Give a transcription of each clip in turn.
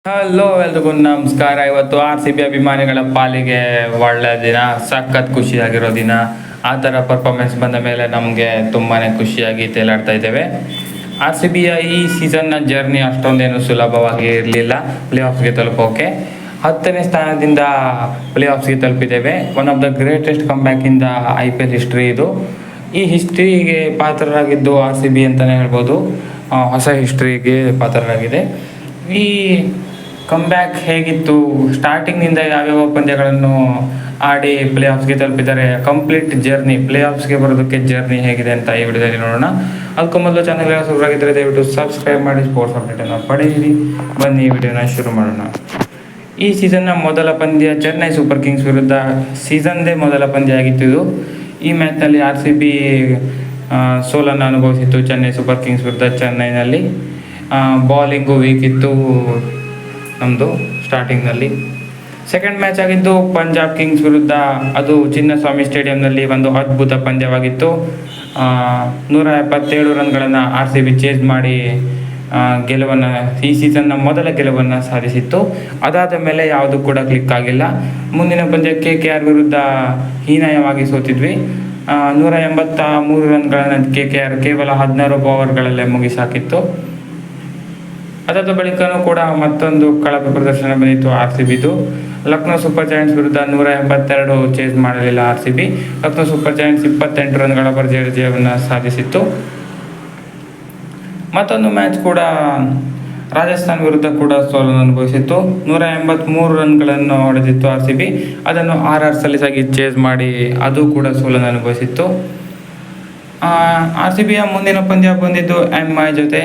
Hello ಎಲ್ರಿಗೂ ನಮಸ್ಕಾರ. ಇವತ್ತು RCB ಅಭಿಮಾನಿಗಳ ಪಾಲಿಗೆ ಒಳ್ಳೆ ದಿನ, ಸಖತ್ ಖುಷಿಯಾಗಿರೋ ದಿನ. ಆ ಥರ ಪರ್ಫಾರ್ಮೆನ್ಸ್ ಬಂದ ಮೇಲೆ ನಮಗೆ ತುಂಬಾ ಖುಷಿಯಾಗಿ ತೇಲಾಡ್ತಾ ಇದ್ದೇವೆ. RCBಯ ಈ ಸೀಸನ್ನ ಜರ್ನಿ ಅಷ್ಟೊಂದೇನು ಸುಲಭವಾಗಿ ಇರಲಿಲ್ಲ. ಪ್ಲೇ ಆಫ್ಸ್ಗೆ ತಲುಪೋಕೆ 10ನೇ ಸ್ಥಾನದಿಂದ ಪ್ಲೇ ಆಫ್ಸ್ಗೆ ತಲುಪಿದ್ದೇವೆ. One of the greatest comeback in the IPL history ಇದು. ಈ ಹಿಸ್ಟ್ರಿಗೆ ಪಾತ್ರರಾಗಿದ್ದು RCB ಅಂತಲೇ ಹೇಳ್ಬೋದು. ಹೊಸ ಹಿಸ್ಟ್ರಿಗೆ ಪಾತ್ರರಾಗಿದೆ. ಈ ಕಮ್ಬ್ಯಾಕ್ ಹೇಗಿತ್ತು, ಸ್ಟಾರ್ಟಿಂಗ್ನಿಂದ ಯಾವ್ಯಾವ ಪಂದ್ಯಗಳನ್ನು ಆಡಿ ಪ್ಲೇ ಆಫ್ಸ್ಗೆ ತಲುಪಿದ್ದಾರೆ, ಕಂಪ್ಲೀಟ್ ಜರ್ನಿ, ಪ್ಲೇ ಆಫ್ಸ್ಗೆ ಬರೋದಕ್ಕೆ ಜರ್ನಿ ಹೇಗಿದೆ ಅಂತ ಈ ವಿಡಿಯೋದಲ್ಲಿ ನೋಡೋಣ. ಅದಕ್ಕೂ ಮೊದಲು ಚಾನಲ್ ಶುರುವಾಗಿದ್ದರೆ ದಯವಿಟ್ಟು ಸಬ್ಸ್ಕ್ರೈಬ್ ಮಾಡಿ ಸ್ಪೋರ್ಟ್ಸ್ ಅಪ್ಡೇಟನ್ನು ಪಡೆಯಿರಿ. ಬನ್ನಿ ಈ ವಿಡಿಯೋನ ಶುರು ಮಾಡೋಣ. ಈ ಸೀಸನ್ನ ಮೊದಲ ಪಂದ್ಯ ಚೆನ್ನೈ ಸೂಪರ್ ಕಿಂಗ್ಸ್ ವಿರುದ್ಧ ಸೀಸನ್ದೇ ಮೊದಲ ಪಂದ್ಯ ಆಗಿತ್ತು ಇದು. ಈ ಮ್ಯಾಚ್ನಲ್ಲಿ RCB ಸೋಲನ್ನು ಅನುಭವಿಸಿತ್ತು ಚೆನ್ನೈ ಸೂಪರ್ ಕಿಂಗ್ಸ್ ವಿರುದ್ಧ. ಚೆನ್ನೈನಲ್ಲಿ ಬಾಲಿಂಗು ವೀಕ್ ಇತ್ತು ನಮ್ಮದು ಸ್ಟಾರ್ಟಿಂಗ್ನಲ್ಲಿ. ಸೆಕೆಂಡ್ ಮ್ಯಾಚ್ ಆಗಿದ್ದು ಪಂಜಾಬ್ ಕಿಂಗ್ಸ್ ವಿರುದ್ಧ. ಅದು ಚಿನ್ನಸ್ವಾಮಿ ಸ್ಟೇಡಿಯಂನಲ್ಲಿ ಒಂದು ಅದ್ಭುತ ಪಂದ್ಯವಾಗಿತ್ತು. 177 ರನ್ಗಳನ್ನು RCB ಚೇಸ್ ಮಾಡಿ ಗೆಲುವನ್ನು, ಈ ಸೀಸನ್ನ ಮೊದಲ ಗೆಲುವನ್ನು ಸಾಧಿಸಿತ್ತು. ಅದಾದ ಮೇಲೆ ಯಾವುದು ಕೂಡ ಕ್ಲಿಕ್ ಆಗಿಲ್ಲ. ಮುಂದಿನ ಪಂದ್ಯ KKR ವಿರುದ್ಧ ಹೀನಾಯವಾಗಿ ಸೋತಿದ್ವಿ. 183 ರನ್ಗಳನ್ನು KKR ಕೇವಲ 16 ಓವರ್ಗಳಲ್ಲೇ ಮುಗಿಸಾಕಿತ್ತು. ಅದಾದ ಬಳಿಕನೂ ಕೂಡ ಮತ್ತೊಂದು ಕಳಪೆ ಪ್ರದರ್ಶನ ಬಂದಿತ್ತು RCBದು. ಲಕ್ನೋ ಸೂಪರ್ ಜಾಯಿಂಟ್ಸ್ ವಿರುದ್ಧ 182 ಚೇಸ್ ಮಾಡಲಿಲ್ಲ RCB. ಲಕ್ನೋ ಸೂಪರ್ ಜಾಯಿಂಟ್ಸ್ 28 ರನ್ಗಳ ಭರ್ಜರಿ ಜಯವನ್ನು ಸಾಧಿಸಿತ್ತು. ಮತ್ತೊಂದು ಮ್ಯಾಚ್ ಕೂಡ ರಾಜಸ್ಥಾನ್ ವಿರುದ್ಧ ಕೂಡ ಸೋಲನ್ನು ಅನುಭವಿಸಿತ್ತು. 183 ರನ್ಗಳನ್ನು ಹೊಡೆದಿತ್ತು RCB. ಅದನ್ನು RR ಸಲೀಸಾಗಿ ಚೇಸ್ ಮಾಡಿ ಅದು ಕೂಡ ಸೋಲನ್ನು ಅನುಭವಿಸಿತ್ತು. RCBಯ ಮುಂದಿನ ಪಂದ್ಯ ಬಂದಿದ್ದು MI ಜೊತೆ.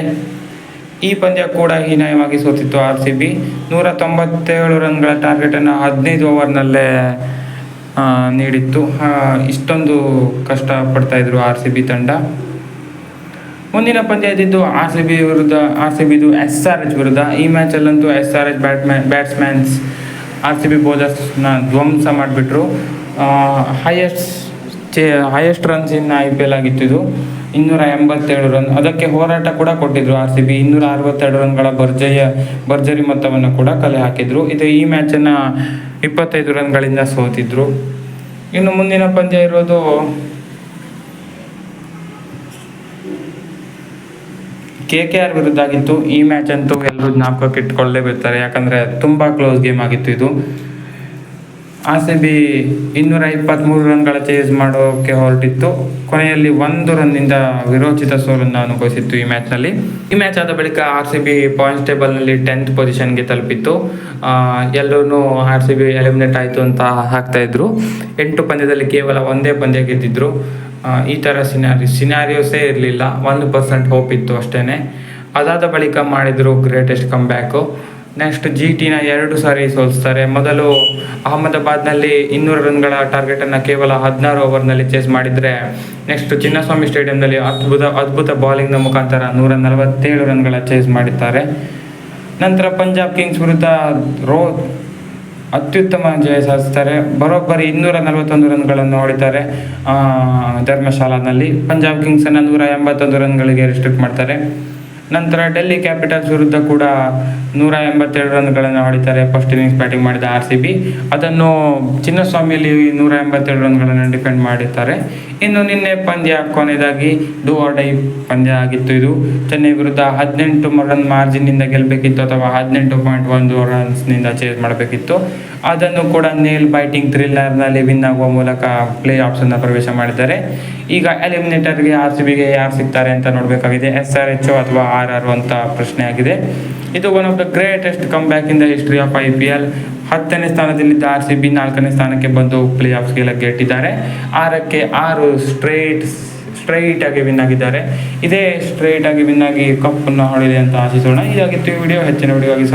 ಈ ಪಂದ್ಯ ಕೂಡ ಹೀನಾಯವಾಗಿ ಸೋತಿತ್ತು RCB. 197 ರನ್ಗಳ ಟಾರ್ಗೆಟನ್ನು 15 ಓವರ್ನಲ್ಲೇ ನೀಡಿತ್ತು. ಇಷ್ಟೊಂದು ಕಷ್ಟಪಡ್ತಾಯಿದ್ರು RCB ತಂಡ. ಮುಂದಿನ ಪಂದ್ಯ ಇದ್ದಿದ್ದು RCBದು SRH ವಿರುದ್ಧ. ಈ ಮ್ಯಾಚಲ್ಲಂತೂ SRH ಬ್ಯಾಟ್ಸ್ಮನ್ಸ್ RCB ಬೌಲರ್ಸ್ನ ಧ್ವಂಸ ಮಾಡಿಬಿಟ್ರು. ಹೈಯೆಸ್ಟ್ ರನ್ಸ್ ಇನ್ IPL ಆಗಿತ್ತು ಇದು. 287 ರನ್. ಅದಕ್ಕೆ ಹೋರಾಟ ಕೂಡ ಕೊಟ್ಟಿದ್ರು RCB. 262 ರನ್ಗಳ ಭರ್ಜರಿ ಮೊತ್ತವನ್ನು ಕೂಡ ಕಲೆ ಹಾಕಿದ್ರು. ಈ ಮ್ಯಾಚನ್ನು 25 ರನ್ಗಳಿಂದ ಸೋತಿದ್ರು. ಇನ್ನು ಮುಂದಿನ ಪಂದ್ಯ ಇರೋದು KKR ವಿರುದ್ಧ ಆಗಿತ್ತು. ಈ ಮ್ಯಾಚ್ ಅಂತೂ ಎಲ್ಲರೂ ಜ್ಞಾಪಕಕ್ಕೆ ಇಟ್ಕೊಳ್ಳೇಬಿಡ್ತಾರೆ, ಯಾಕಂದರೆ ತುಂಬ ಕ್ಲೋಸ್ ಗೇಮ್ ಆಗಿತ್ತು ಇದು. RCB 223 ರನ್ಗಳ ಚೇಸ್ ಮಾಡೋಕ್ಕೆ ಹೊರಟಿತ್ತು. ಕೊನೆಯಲ್ಲಿ 1 ರನ್ನಿಂದ ವಿರೋಚಿತ ಸೋಲನ್ನು ಅನುಭವಿಸಿತ್ತು ಈ ಮ್ಯಾಚ್ನಲ್ಲಿ. ಈ ಮ್ಯಾಚ್ ಆದ ಬಳಿಕ RCB ಪಾಯಿಂಟ್ಸ್ ಟೇಬಲ್ನಲ್ಲಿ 10th ಪೊಸಿಷನ್ಗೆ ತಲುಪಿತ್ತು. ಎಲ್ಲರೂ RCB ಎಲಿಮಿನೇಟ್ ಆಯಿತು ಅಂತ ಹಾಕ್ತಾಯಿದ್ರು. 8 ಪಂದ್ಯದಲ್ಲಿ ಕೇವಲ 1 ಪಂದ್ಯ ಗೆದ್ದಿದ್ರು. ಈ ಥರ ಸಿನಾರಿಯೋಸೇ ಇರಲಿಲ್ಲ. 1% ಹೋಪ್ ಇತ್ತು ಅಷ್ಟೇ. ಅದಾದ ಬಳಿಕ ಮಾಡಿದರು ಗ್ರೇಟೆಸ್ಟ್ ಕಂಬ್ಯಾಕು. ನೆಕ್ಸ್ಟ್ GTನ 2 ಸಾರಿ ಸೋಲಿಸ್ತಾರೆ. ಮೊದಲು ಅಹಮದಾಬಾದ್ನಲ್ಲಿ 200 ರನ್ಗಳ ಟಾರ್ಗೆಟನ್ನು ಕೇವಲ 16 ಓವರ್ನಲ್ಲಿ ಚೇಸ್ ಮಾಡಿದರೆ, ನೆಕ್ಸ್ಟ್ ಚಿನ್ನಸ್ವಾಮಿ ಸ್ಟೇಡಿಯಂನಲ್ಲಿ ಅದ್ಭುತ ಬಾಲಿಂಗ್ನ ಮುಖಾಂತರ 147 ರನ್ಗಳ ಚೇಸ್ ಮಾಡಿದ್ದಾರೆ. ನಂತರ ಪಂಜಾಬ್ ಕಿಂಗ್ಸ್ ವಿರುದ್ಧ ಅತ್ಯುತ್ತಮ ಜಯ ಸಾಧಿಸ್ತಾರೆ. ಬರೋಬ್ಬರಿ 241 ರನ್ಗಳನ್ನು ಹೊಡಿತಾರೆ ಧರ್ಮಶಾಲಾನಲ್ಲಿ. ಪಂಜಾಬ್ ಕಿಂಗ್ಸನ್ನು 181 ರನ್ಗಳಿಗೆ ರಿಸ್ಟ್ರಿಕ್ಟ್ ಮಾಡ್ತಾರೆ. ನಂತರ ಡೆಲ್ಲಿ ಕ್ಯಾಪಿಟಲ್ಸ್ ವಿರುದ್ಧ ಕೂಡ 187 ರನ್ಗಳನ್ನು ಹೊಡಿತಾರೆ. ಫಸ್ಟ್ ಇನ್ನಿಂಗ್ಸ್ ಬ್ಯಾಟಿಂಗ್ ಮಾಡಿದ RCB. ಅದನ್ನು ಚಿನ್ನಸ್ವಾಮಿಯಲ್ಲಿ 187 ರನ್ಗಳನ್ನು ಡಿಫೆಂಡ್ ಮಾಡಿದ್ದಾರೆ. ಇನ್ನು ನಿನ್ನೆ ಪಂದ್ಯ ಕೊನೆಯದಾಗಿ ಡೂ ಆರ್ ಡೈ ಪಂದ್ಯ ಆಗಿತ್ತು ಇದು. ಚೆನ್ನೈ ವಿರುದ್ಧ 18 ರನ್ ಮಾರ್ಜಿನ್ನಿಂದ ಗೆಲ್ಲಬೇಕಿತ್ತು, ಅಥವಾ 18.1 ರನ್ಸ್ನಿಂದ ಚೇಸ್ ಮಾಡಬೇಕಿತ್ತು. ಅದನ್ನು ಕೂಡ ನೇಲ್ ಬೈಟಿಂಗ್ ಥ್ರಿಲ್ಲರ್ನಲ್ಲಿ ವಿನ್ ಆಗುವ ಮೂಲಕ ಪ್ಲೇ ಆಫ್ಸನ್ನು ಪ್ರವೇಶ ಮಾಡಿದ್ದಾರೆ. ಈಗ ಎಲಿಮಿನೇಟರ್ಗೆ RCBಗೆ ಯಾರು ಸಿಗ್ತಾರೆ ಅಂತ ನೋಡಬೇಕಾಗಿದೆ. SRH ಅಥವಾ RR ಅಂತ ಪ್ರಶ್ನೆ ಆಗಿದೆ. ಇದು one of the greatest comeback in the history of IPL. 10ನೇ ಸ್ಥಾನದಲ್ಲಿದ್ದ RCB 4ನೇ ಸ್ಥಾನಕ್ಕೆ ಬಂದು ಪ್ಲೇ ಆಫ್ಸ್ಗೆ ಲಗ್ಗೆಟ್ಟಿದ್ದಾರೆ. 6ಕ್ಕೆ 6 ಸ್ಟ್ರೈಟ್ ಆಗಿ ವಿನ್ ಆಗಿದ್ದಾರೆ. ಇದೇ ಸ್ಟ್ರೈಟ್ ಆಗಿ ವಿನ್ ಆಗಿ ಕಪ್ಪನ್ನು ಹೊಡೆಯಲಿ ಅಂತ ಆಶಿಸೋಣ. ಇದಾಗಿತ್ತು ಈ ವಿಡಿಯೋ. ಹೆಚ್ಚಿನ ವಿಡಿಯೋ ಆಗಿ